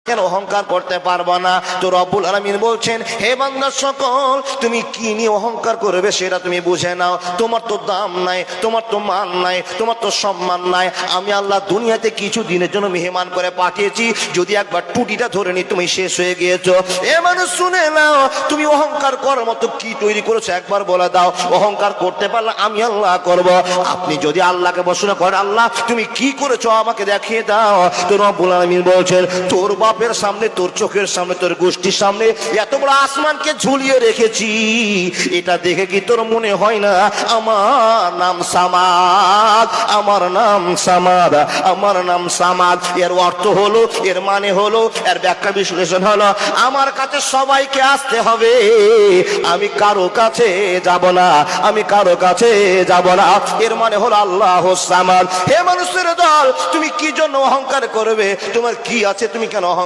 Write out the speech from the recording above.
কেন অহংকার করতে পারবো না? তো রব্বুল আলামিন বলছেন, হে বান্দা সকল, তুমি কি নিয়ে অহংকার করবে সেটা তুমি বুঝে নাও। তোমার তো দাম নাই, তোমার তো মান নাই, তোমার তো সম্মান নাই। আমি আল্লাহ দুনিয়াতে কিছু দিনের জন্য মেহমান করে পাঠিয়েছি, যদি একবার টুটিটা ধরে নি তুমি শেষ হয়ে গিয়েছো। এ মানুষ শুনে নাও, তুমি অহংকার করার মতো কি তৈরি করেছো একবার বলে দাও। অহংকার করতে পারলে আমি আল্লাহ করব। আপনি যদি আল্লাহকে প্রশ্ন করেন, আল্লাহ তুমি কি করেছো আমাকে দেখিয়ে দাও, তো রব্বুল আলামিন বলছেন, তোর বাপের সামনে, তোর চোখের সামনে, তোর গোষ্ঠীর সামনে এত বড় আসমানকে ঝুলিয়ে রেখেছি, এটা দেখে কি তোর মনে হয় না আমার নাম সামাদ, আমার নাম সামাদ, আমার নাম সামাদ? এর অর্থ হলো, এর মানে হলো, এর ব্যাখ্যা বিশ্লেষণ হলো, আমার কাছে সবাইকে আসতে হবে, আমি কারো কাছে যাব না, আমি কারো কাছে যাব না। এর মানে হলো আল্লাহ সামাদ। হে মানুষের দল, তুমি কি জন্য অহংকার করবে? তোমার কি আছে, তুমি কেন অহংকার